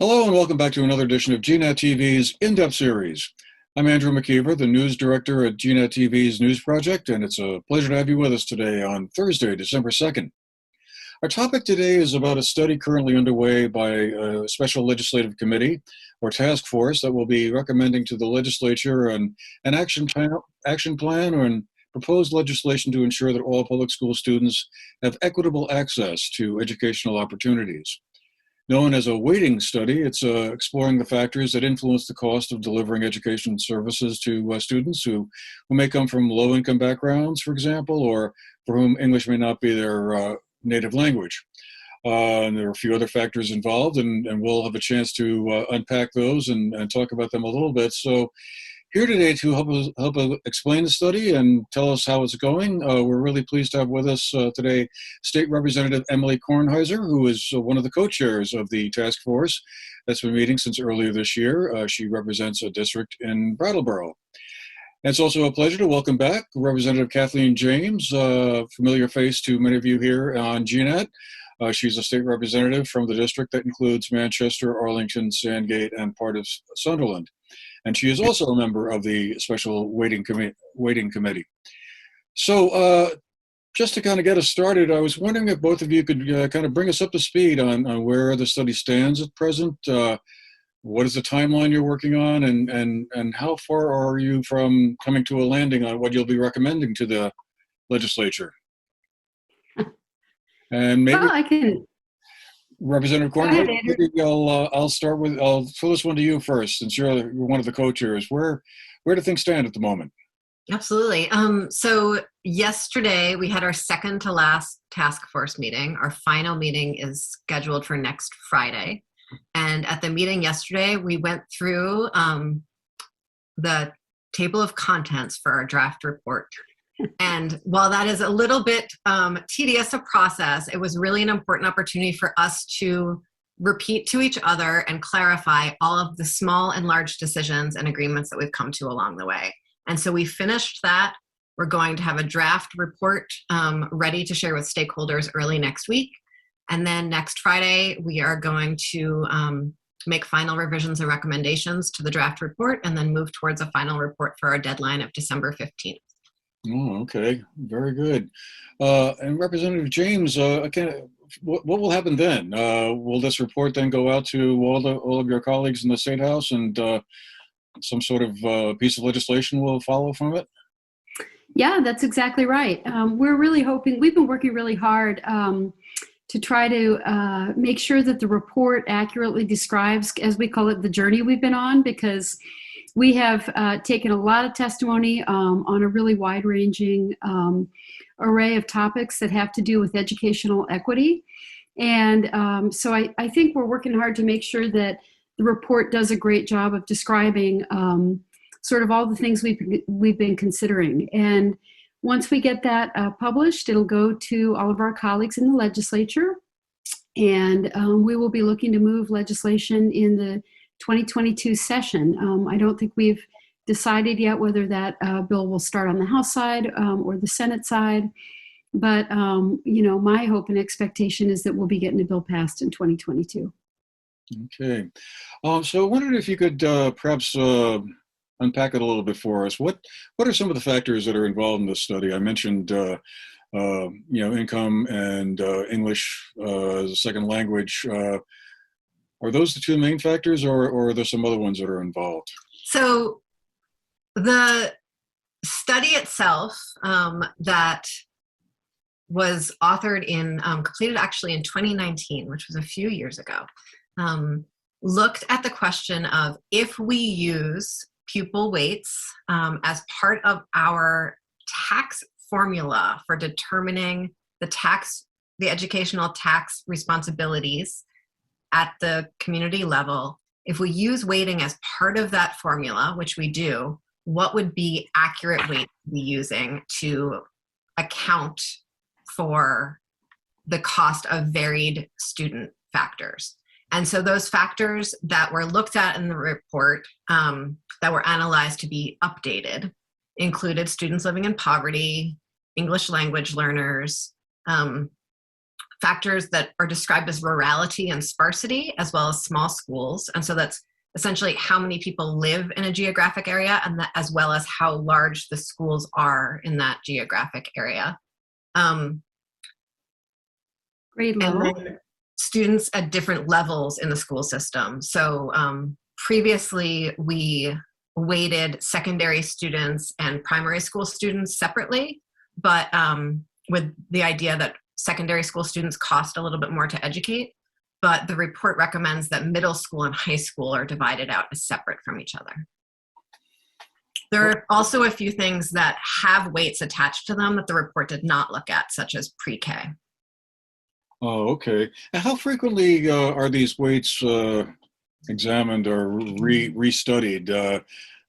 Hello and welcome back to another edition of GNAT-TV's In-Depth Series. I'm Andrew McKeever, the news director at GNAT-TV's News Project, and it's a pleasure to have you with us today on Thursday, December 2nd. Our topic today is about a study currently underway by a special legislative committee or task force that will be recommending to the legislature an action plan or an proposed legislation to ensure that all public school students have equitable access to educational opportunities. Known as a weighting study, it's exploring the factors that influence the cost of delivering education services to students who may come from low-income backgrounds, for example, or for whom English may not be their native language. And there are a few other factors involved, and we'll have a chance to unpack those and talk about them a little bit. So here today to help us explain the study and tell us how it's going, we're really pleased to have with us today State Representative Emilie Kornheiser, who is one of the co-chairs of the task force that's been meeting since earlier this year. She represents a district in Brattleboro. And it's also a pleasure to welcome back Representative Kathleen James, familiar face to many of you here on GNAT. She's a state representative from the district that includes Manchester, Arlington, Sandgate, and part of Sunderland. And she is also a member of the special weighting committee. So just to kind of get us started, I was wondering if both of you could kind of bring us up to speed on where the study stands at present. What is the timeline you're working on, and how far are you from coming to a landing on what you'll be recommending to the legislature? And maybe well, I can. Representative Kornheiser, maybe I'll throw this one to you first, since you're one of the co-chairs. Where do things stand at the moment? Absolutely. So yesterday we had our second to last task force meeting. Our final meeting is scheduled for next Friday. And at the meeting yesterday, we went through the table of contents for our draft report. And while that is a little bit tedious to process, it was really an important opportunity for us to repeat to each other and clarify all of the small and large decisions and agreements that we've come to along the way. And so we finished that. We're going to have a draft report ready to share with stakeholders early next week. And then next Friday, we are going to make final revisions and recommendations to the draft report and then move towards a final report for our deadline of December 15th. Oh, okay. Very good. And Representative James, what will happen then? Will this report then go out to all of your colleagues in the State House, and some sort of piece of legislation will follow from it? Yeah, that's exactly right. We're really hoping, we've been working really hard to try to make sure that the report accurately describes, as we call it, the journey we've been on, because we have taken a lot of testimony on a really wide-ranging array of topics that have to do with educational equity. And so I think we're working hard to make sure that the report does a great job of describing sort of all the things we've been considering. And once we get that published, it'll go to all of our colleagues in the legislature. And we will be looking to move legislation in the 2022 session. I don't think we've decided yet whether that bill will start on the House side or the Senate side. But, my hope and expectation is that we'll be getting a bill passed in 2022. Okay. So I wondered if you could perhaps unpack it a little bit for us. What are some of the factors that are involved in this study? I mentioned, income and English as a second language. Are those the two main factors, or are there some other ones that are involved? So the study itself that was authored completed actually in 2019, which was a few years ago, looked at the question of if we use pupil weights as part of our tax formula for determining the educational tax responsibilities at the community level, if we use weighting as part of that formula, which we do, what would be accurate weight to be using to account for the cost of varied student factors? And so those factors that were looked at in the report that were analyzed to be updated included students living in poverty, English language learners, factors that are described as rurality and sparsity, as well as small schools. And so that's essentially how many people live in a geographic area, and that, as well as how large the schools are in that geographic area. Grade And level. then students at different levels in the school system. So previously we weighted secondary students and primary school students separately, but with the idea that secondary school students cost a little bit more to educate, but the report recommends that middle school and high school are divided out as separate from each other. There are also a few things that have weights attached to them that the report did not look at, such as pre-K. Oh, okay. And how frequently are these weights examined or restudied?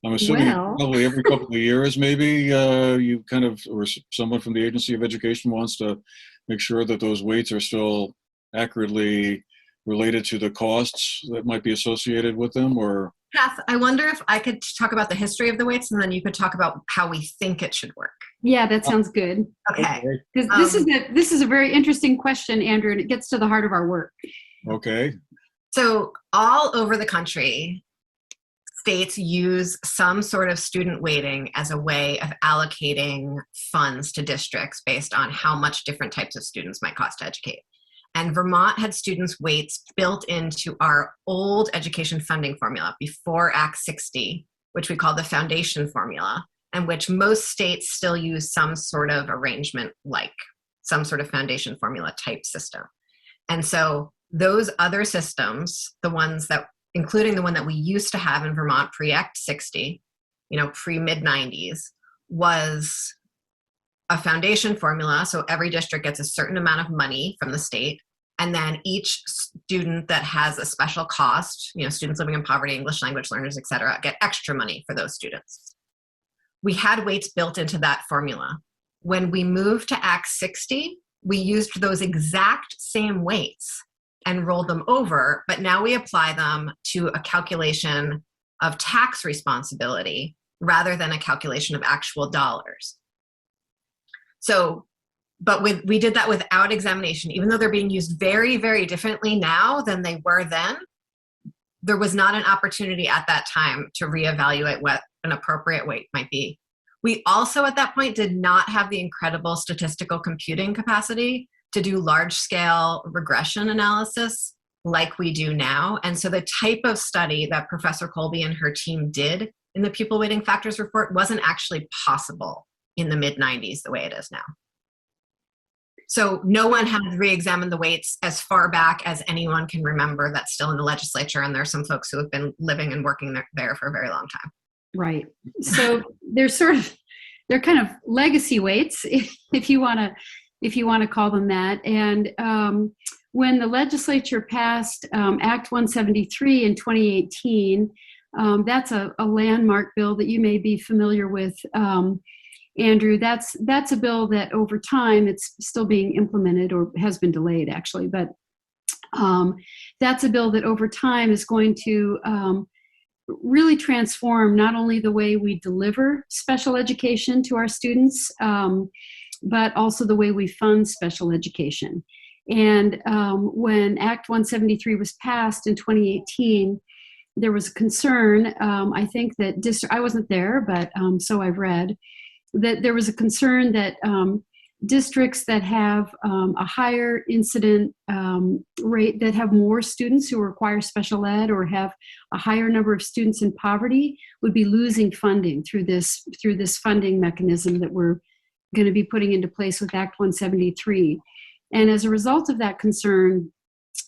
I'm assuming Well, probably every couple of years, maybe you kind of, or someone from the Agency of Education wants to make sure that those weights are still accurately related to the costs that might be associated with them, or? Kath, I wonder if I could talk about the history of the weights, and then you could talk about how we think it should work. yeah, that sounds good. Okay. Because this is a very interesting question, Andrew, and it gets to the heart of our work. Okay. So all over the country, states use some sort of student weighting as a way of allocating funds to districts based on how much different types of students might cost to educate. And Vermont had students' weights built into our old education funding formula before Act 60, which we call the foundation formula, and which most states still use some sort of arrangement like some sort of foundation formula type system. And so those other systems, the ones that, including the one that we used to have in Vermont pre-Act 60, pre-mid-90s, was a foundation formula. So every district gets a certain amount of money from the state. And then each student that has a special cost, students living in poverty, English language learners, et cetera, get extra money for those students. We had weights built into that formula. When we moved to Act 60, we used those exact same weights and rolled them over, but now we apply them to a calculation of tax responsibility rather than a calculation of actual dollars. So, but we did that without examination. Even though they're being used very, very differently now than they were then, there was not an opportunity at that time to reevaluate what an appropriate weight might be. We also at that point did not have the incredible statistical computing capacity to do large-scale regression analysis like we do now. And so the type of study that Professor Colby and her team did in the pupil weighting factors report wasn't actually possible in the mid-90s the way it is now. So no one had re-examined the weights as far back as anyone can remember. That's still in the legislature, and there's some folks who have been living and working there for a very long time. Right. So they're kind of legacy weights, if you want to call them that. And when the legislature passed Act 173 in 2018, that's a landmark bill that you may be familiar with, Andrew. That's a bill that over time, it's still being implemented, or has been delayed actually, but that's a bill that over time is going to really transform not only the way we deliver special education to our students, but also the way we fund special education. And when Act 173 was passed in 2018, there was a concern, I think that I wasn't there, but so I've read, that there was a concern that districts that have a higher incident rate, that have more students who require special ed or have a higher number of students in poverty, would be losing funding through this funding mechanism that we're going to be putting into place with Act 173. And as a result of that concern,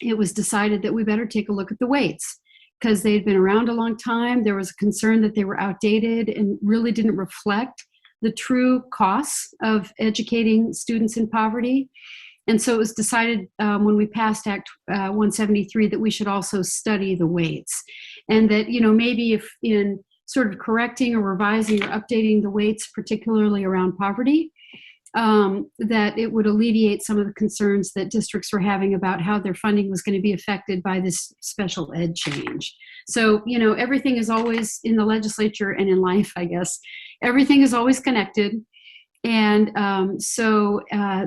it was decided that we better take a look at the weights, because they had been around a long time. There was a concern that they were outdated and really didn't reflect the true costs of educating students in poverty. And so it was decided when we passed Act 173 that we should also study the weights. And that, maybe if in sort of correcting or revising or updating the weights, particularly around poverty, that it would alleviate some of the concerns that districts were having about how their funding was going to be affected by this special ed change. So, everything is always, in the legislature and in life, I guess, everything is always connected. And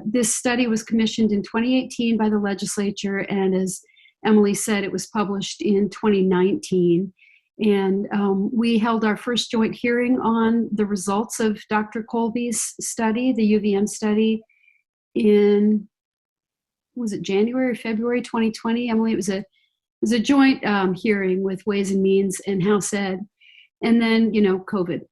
this study was commissioned in 2018 by the legislature, and as Emilie said, it was published in 2019. And we held our first joint hearing on the results of Dr. Colby's study, the UVM study, in, was it January or February 2020? Emilie, it was a joint hearing with Ways and Means and House Ed, and then COVID.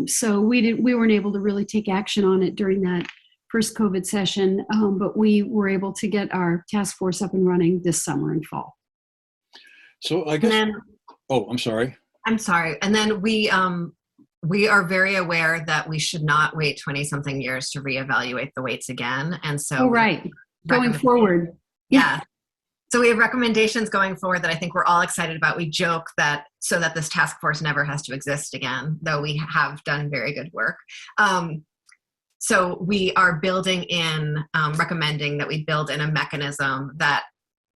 So we weren't able to really take action on it during that first COVID session, but we were able to get our task force up and running this summer and fall. So I guess. I'm sorry. I'm sorry. And then we are very aware that we should not wait 20-something years to reevaluate the weights again. And so, going forward. Yeah. So we have recommendations going forward that I think we're all excited about. We joke that so that this task force never has to exist again, though we have done very good work. So we are building in, recommending that we build in a mechanism that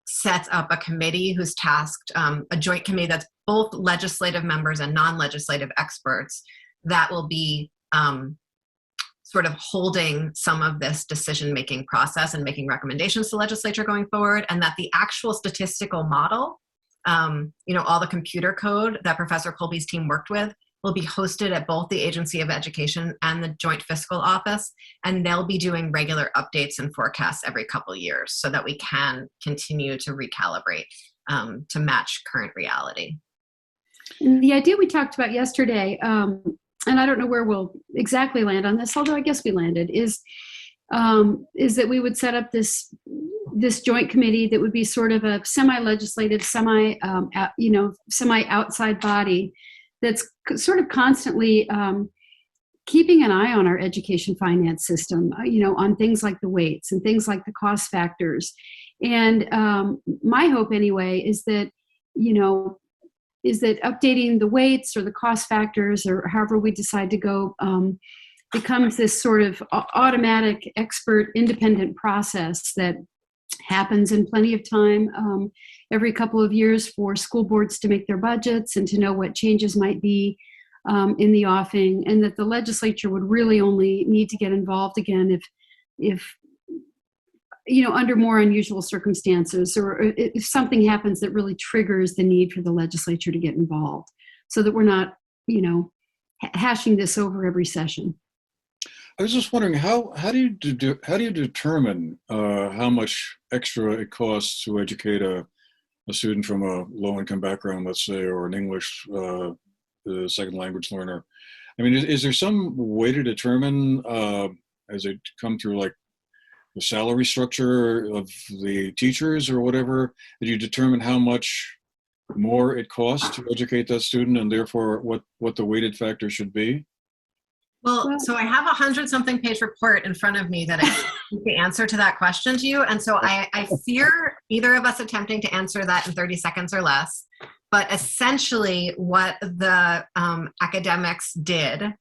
sets up a committee who's tasked, a joint committee that's both legislative members and non-legislative experts that will be sort of holding some of this decision-making process and making recommendations to the legislature going forward, and that the actual statistical model, all the computer code that Professor Colby's team worked with will be hosted at both the Agency of Education and the Joint Fiscal Office, and they'll be doing regular updates and forecasts every couple years so that we can continue to recalibrate to match current reality. And the idea we talked about yesterday, and I don't know where we'll exactly land on this, although I guess we landed, is that we would set up this joint committee that would be sort of a semi-legislative, semi-outside body that's sort of constantly keeping an eye on our education finance system, on things like the weights and things like the cost factors. And my hope anyway is that updating the weights or the cost factors or however we decide to go becomes this sort of automatic, expert, independent process that happens in plenty of time every couple of years for school boards to make their budgets and to know what changes might be in the offing, and that the legislature would really only need to get involved again if under more unusual circumstances, or if something happens that really triggers the need for the legislature to get involved, so that we're not, hashing this over every session. I was just wondering, how do you determine how much extra it costs to educate a student from a low-income background, let's say, or an English second language learner? I mean, is there some way to determine as they come through, like, the salary structure of the teachers or whatever, that you determine how much more it costs to educate that student, and therefore what the weighted factor should be? Well, so I have 100-something page report in front of me that I the answer to that question to you. And so I fear either of us attempting to answer that in 30 seconds or less. But essentially what the academics did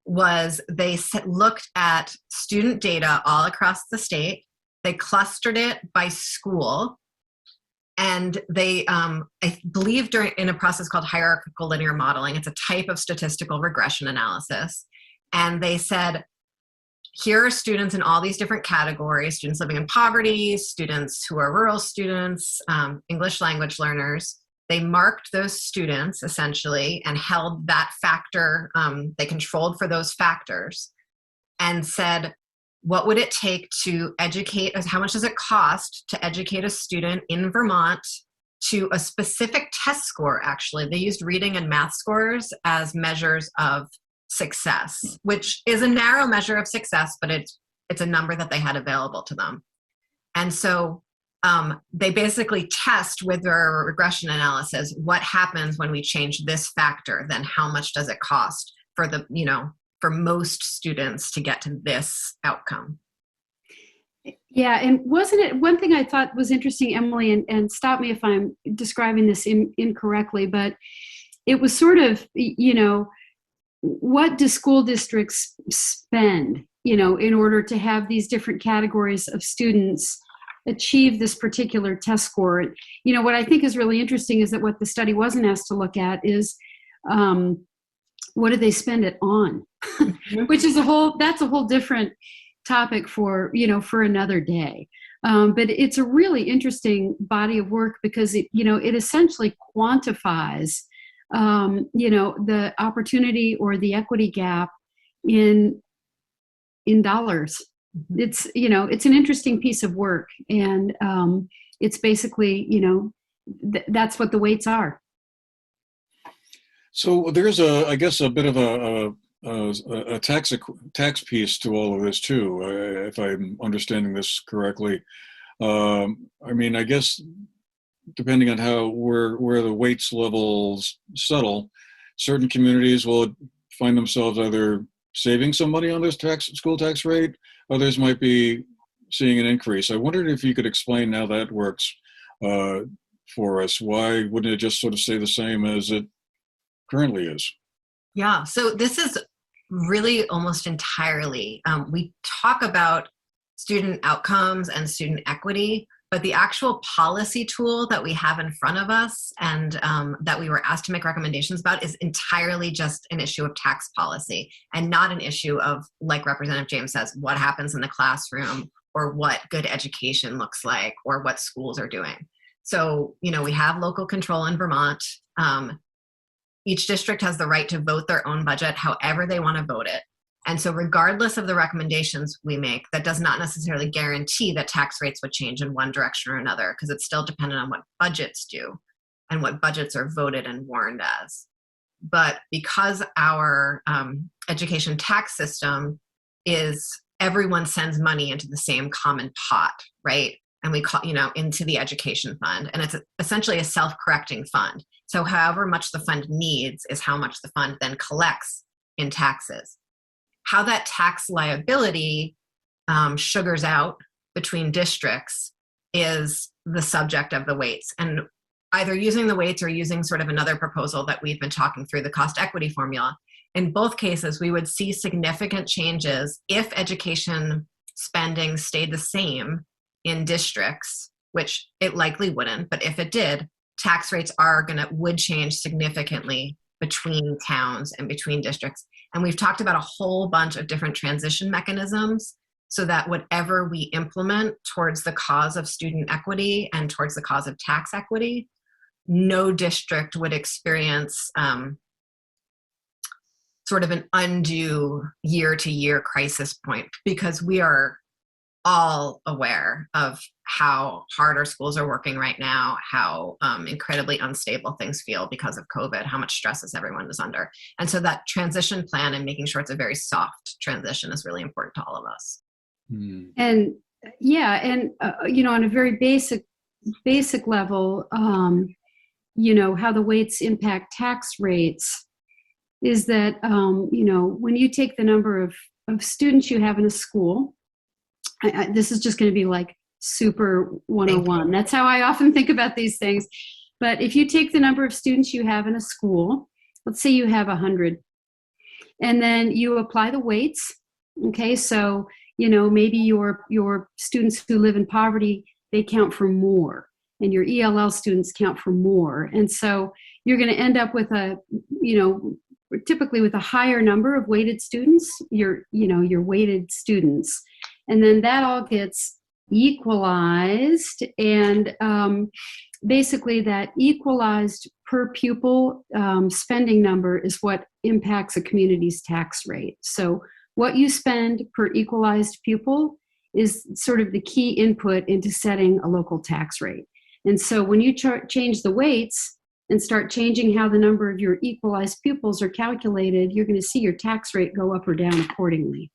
was they looked at student data all across the state. They clustered it by school. And they, I believe in a process called hierarchical linear modeling, it's a type of statistical regression analysis. And they said, here are students in all these different categories: students living in poverty, students who are rural students, English language learners. They marked those students essentially and held that factor, they controlled for those factors and said, what would it take to educate, how much does it cost to educate a student in Vermont to a specific test score? Actually, they used reading and math scores as measures of success, which is a narrow measure of success, but it's a number that they had available to them. And so they basically test with their regression analysis what happens when we change this factor, then how much does it cost for the, for most students to get to this outcome. Yeah, and wasn't it one thing I thought was interesting, Emilie, and stop me if I'm describing this incorrectly, but it was sort of, what do school districts spend, in order to have these different categories of students achieve this particular test score? What I think is really interesting is that what the study wasn't asked to look at is what do they spend it on? Which is that's a whole different topic for, for another day. But it's a really interesting body of work because it essentially quantifies, the opportunity or the equity gap in dollars. It's, it's an interesting piece of work, and it's basically, that's what the weights are. So there's I guess a bit of a tax piece to all of this too, if I'm understanding this correctly. I mean, I guess depending on where the weights levels settle, certain communities will find themselves either saving some money on their school tax rate, others might be seeing an increase. I wondered if you could explain how that works for us. Why wouldn't it just sort of stay the same as it currently is? Yeah, so this is really almost entirely, we talk about student outcomes and student equity, but the actual policy tool that we have in front of us and that we were asked to make recommendations about is entirely just an issue of tax policy and not an issue of, like Representative James says, what happens in the classroom or what good education looks like or what schools are doing. So, we have local control in Vermont. Each district has the right to vote their own budget however they want to vote it. And so regardless of the recommendations we make, that does not necessarily guarantee that tax rates would change in one direction or another, because it's still dependent on what budgets do and what budgets are voted and warned as. But because our education tax system is everyone sends money into the same common pot, right? And we call, into the education fund. And it's essentially a self-correcting fund. So however much the fund needs is how much the fund then collects in taxes. How that tax liability sugars out between districts is the subject of the weights. And either using the weights or using sort of another proposal that we've been talking through, the cost equity formula, in both cases, we would see significant changes if education spending stayed the same in districts, which it likely wouldn't, but if it did, tax rates would change significantly between towns and between districts. And we've talked about a whole bunch of different transition mechanisms so that whatever we implement towards the cause of student equity and towards the cause of tax equity, no district would experience sort of an undue year-to-year crisis point, because we are all aware of how hard our schools are working right now, how incredibly unstable things feel because of COVID, how much stress everyone is under. And so that transition plan and making sure it's a very soft transition is really important to all of us. And yeah, and on a very basic level, how the weights impact tax rates is that, when you take the number of students you have in a school, this is just going to be like super 101. That's how I often think about these things. But if you take the number of students you have in a school, let's say you have 100, and then you apply the weights. Okay, so maybe your students who live in poverty, they count for more, and your ELL students count for more, and so you're going to end up with typically with a higher number of weighted students, your weighted students. And then that all gets equalized, and basically that equalized per pupil spending number is what impacts a community's tax rate. So what you spend per equalized pupil is sort of the key input into setting a local tax rate. And so when you change the weights and start changing how the number of your equalized pupils are calculated, you're going to see your tax rate go up or down accordingly.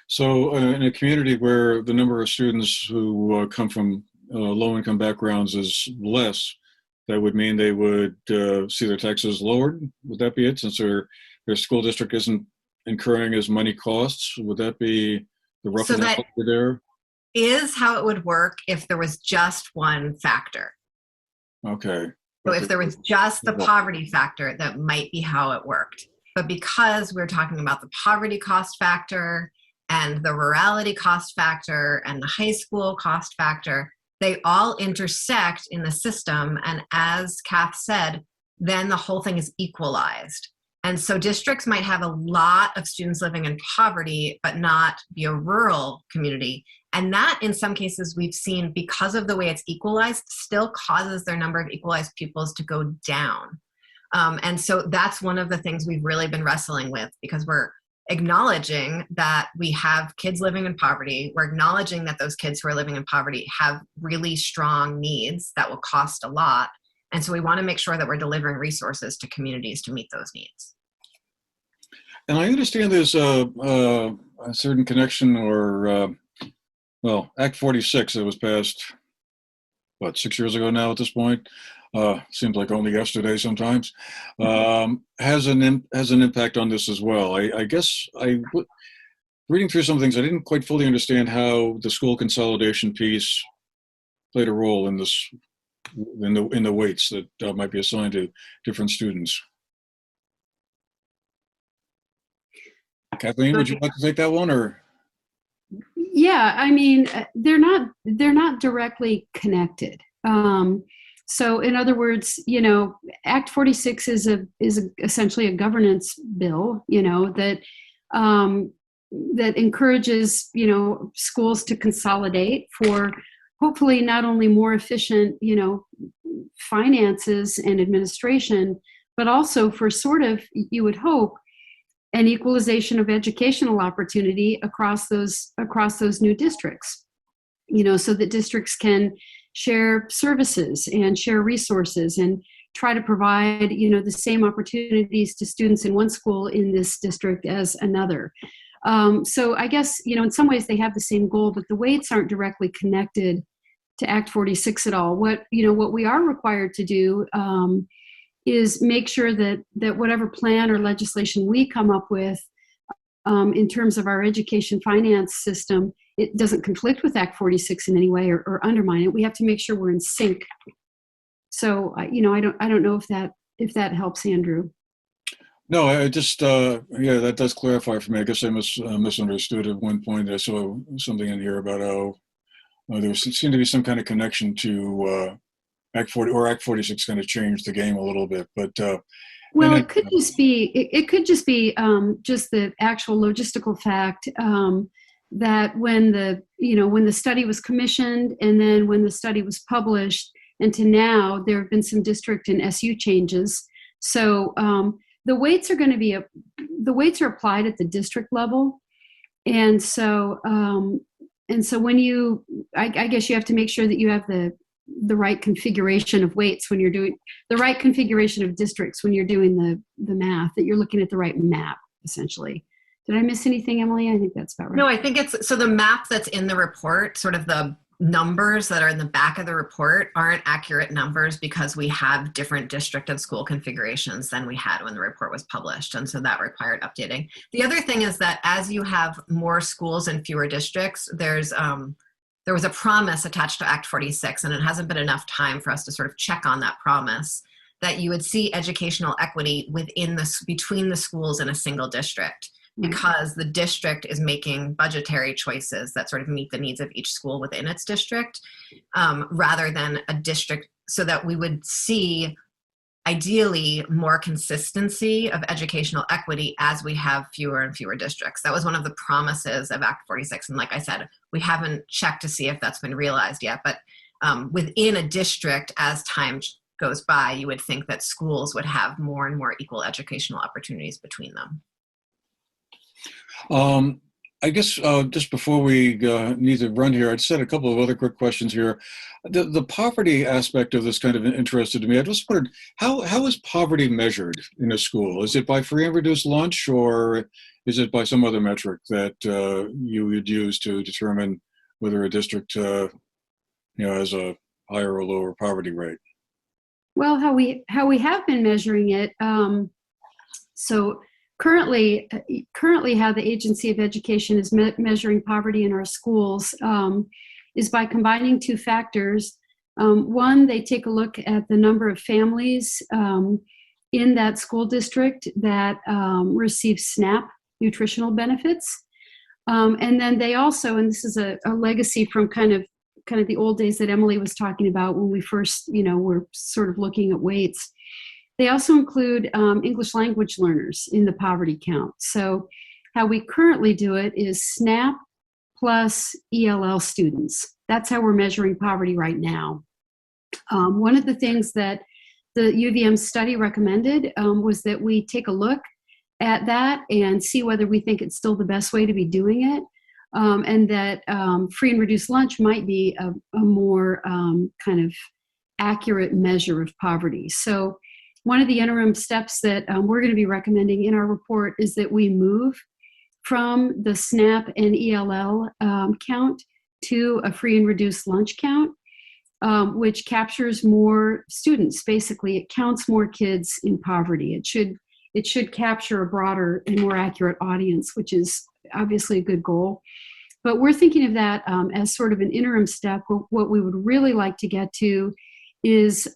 So in a community where the number of students who come from low-income backgrounds is less, that would mean they would see their taxes lowered? Would that be it, since their school district isn't incurring as many costs? Would that be the rough analogy there? Is how it would work if there was just one factor. Okay. So if there was just the poverty factor, that might be how it worked. But because we're talking about the poverty cost factor and the rurality cost factor and the high school cost factor, they all intersect in the system. And as Kath said, then the whole thing is equalized. And so districts might have a lot of students living in poverty, but not be a rural community. And that, in some cases, we've seen, because of the way it's equalized, still causes their number of equalized pupils to go down. And so that's one of the things we've really been wrestling with, because we're acknowledging that we have kids living in poverty. We're acknowledging that those kids who are living in poverty have really strong needs that will cost a lot. And so we want to make sure that we're delivering resources to communities to meet those needs. And I understand there's a certain connection, or, well, Act 46 that was passed, what, 6 years ago now at this point? Seems like only yesterday sometimes, has an impact on this as well. I guess reading through some things, I didn't quite fully understand how the school consolidation piece played a role in this, in the weights that might be assigned to different students. Kathleen, would you like to take that one, or? Yeah, I mean, they're not directly connected. So in other words, you know, Act 46 is essentially a governance bill, you know, that that encourages, you know, schools to consolidate for hopefully not only more efficient, you know, finances and administration, but also for sort of, you would hope, an equalization of educational opportunity across those new districts, you know, so that districts can share services and share resources and try to provide, you know, the same opportunities to students in one school in this district as another. So I guess, you know, in some ways they have the same goal, but the weights aren't directly connected to Act 46 at all. What we are required to do is make sure that whatever plan or legislation we come up with in terms of our education finance system, it doesn't conflict with Act 46 in any way or undermine it. We have to make sure we're in sync. So, you know, I don't know if that helps, Andrew. No, I just, yeah, that does clarify for me. I guess I misunderstood at one point. I saw something in here about how there seemed to be some kind of connection to Act 40, or Act 46 kind of changed the game a little bit, but well, it could just be just the actual logistical fact that when the study was commissioned and then when the study was published and to now, there have been some district and SU changes. So the weights are applied at the district level, and so when I guess you have to make sure that you have the right configuration of weights when you're doing the right configuration of districts when you're doing the math, that you're looking at the right map, essentially. Did I miss anything, Emily? I think that's about right. No, I think so the map that's in the report, sort of the numbers that are in the back of the report, aren't accurate numbers because we have different district and school configurations than we had when the report was published. And so that required updating. The other thing is that as you have more schools and fewer districts, there was a promise attached to Act 46, and it hasn't been enough time for us to sort of check on that promise, that you would see educational equity between the schools in a single district, because the district is making budgetary choices that sort of meet the needs of each school within its district, rather than a district, so that we would see ideally more consistency of educational equity as we have fewer and fewer districts. That was one of the promises of Act 46. And like I said, we haven't checked to see if that's been realized yet, but within a district, as time goes by, you would think that schools would have more and more equal educational opportunities between them. I guess just before we need to run here, I just had a couple of other quick questions here. The poverty aspect of this kind of interested me. I just wondered, how is poverty measured in a school? Is it by free and reduced lunch, or is it by some other metric that you would use to determine whether a district has a higher or lower poverty rate? Well, how we have been measuring it. So currently, how the Agency of Education is measuring poverty in our schools is by combining two factors. One, they take a look at the number of families in that school district that receive SNAP nutritional benefits, and then they also, and this is a legacy from kind of the old days that Emily was talking about when we first, were sort of looking at weights. They also include English language learners in the poverty count. So how we currently do it is SNAP plus ELL students. That's how we're measuring poverty right now. One of the things that the UVM study recommended was that we take a look at that and see whether we think it's still the best way to be doing it, and that free and reduced lunch might be a more kind of accurate measure of poverty. So one of the interim steps that we're going to be recommending in our report is that we move from the SNAP and ELL count to a free and reduced lunch count, which captures more students. Basically, it counts more kids in poverty. It should capture a broader and more accurate audience, which is obviously a good goal. But we're thinking of that as sort of an interim step. What we would really like to get to is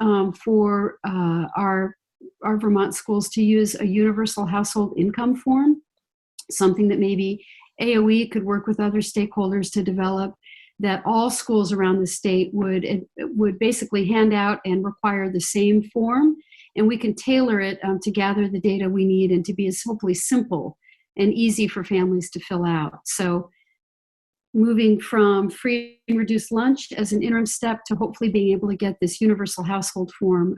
for our Vermont schools to use a universal household income form, something that maybe AOE could work with other stakeholders to develop, that all schools around the state would basically hand out and require the same form, and we can tailor it to gather the data we need and to be as hopefully simple and easy for families to fill out. So moving from free and reduced lunch as an interim step to hopefully being able to get this universal household form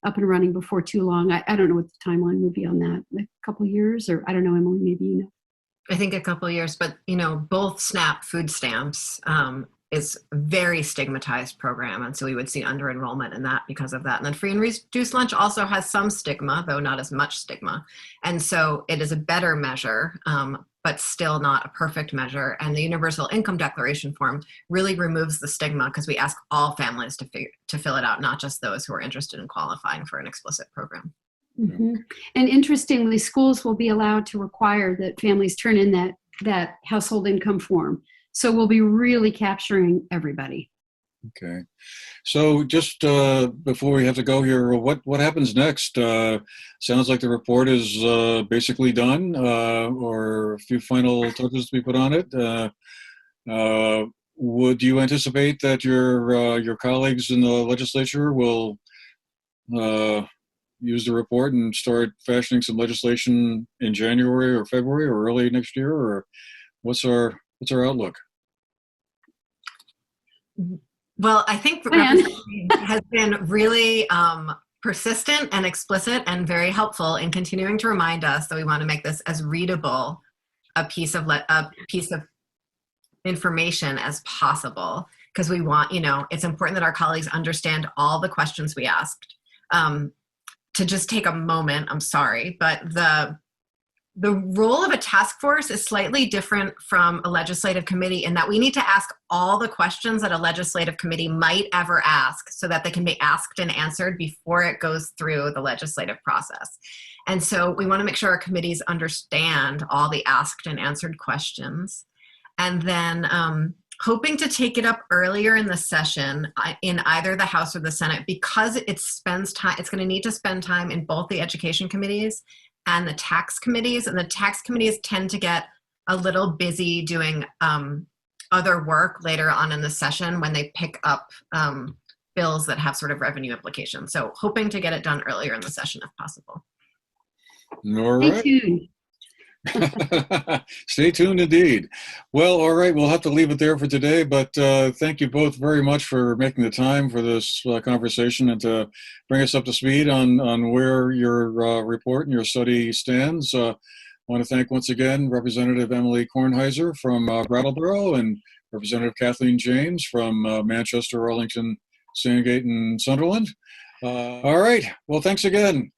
up and running before too long. I don't know what the timeline would be on that, a couple years, or I don't know, Emily, maybe you know. I think a couple of years, but both SNAP food stamps is a very stigmatized program, and so we would see under enrollment in that because of that. And then free and reduced lunch also has some stigma, though not as much stigma, and so it is a better measure, but still not a perfect measure. And the universal income declaration form really removes the stigma because we ask all families to fill it out, not just those who are interested in qualifying for an explicit program. Mm-hmm. And interestingly, schools will be allowed to require that families turn in that household income form. So we'll be really capturing everybody. Okay. So just before we have to go here, what happens next? Sounds like the report is basically done, or a few final touches to be put on it. Would you anticipate that your colleagues in the legislature will use the report and start fashioning some legislation in January or February or early next year, or what's our outlook? Well, I think representation has been really persistent and explicit and very helpful in continuing to remind us that we want to make this as readable a piece of information as possible, because we want, it's important that our colleagues understand all the questions we asked. To just take a moment, I'm sorry, but the role of a task force is slightly different from a legislative committee in that we need to ask all the questions that a legislative committee might ever ask so that they can be asked and answered before it goes through the legislative process. And so we want to make sure our committees understand all the asked and answered questions. And then hoping to take it up earlier in the session in either the House or the Senate, because it's going to need to spend time in both the education committees and the tax committees. And the tax committees tend to get a little busy doing other work later on in the session when they pick up bills that have sort of revenue implications. So hoping to get it done earlier in the session if possible. All right. Stay tuned. Stay tuned indeed. Well, all right, we'll have to leave it there for today, but thank you both very much for making the time for this conversation and to bring us up to speed on where your report and your study stands. I want to thank once again Representative Emilie Kornheiser from Brattleboro and Representative Kathleen James from Manchester, Arlington, Sandgate, and Sunderland. All right, well, thanks again.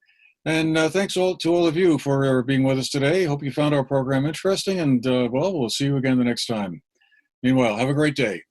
And thanks to all of you for being with us today. Hope you found our program interesting, and we'll see you again the next time. Meanwhile, have a great day.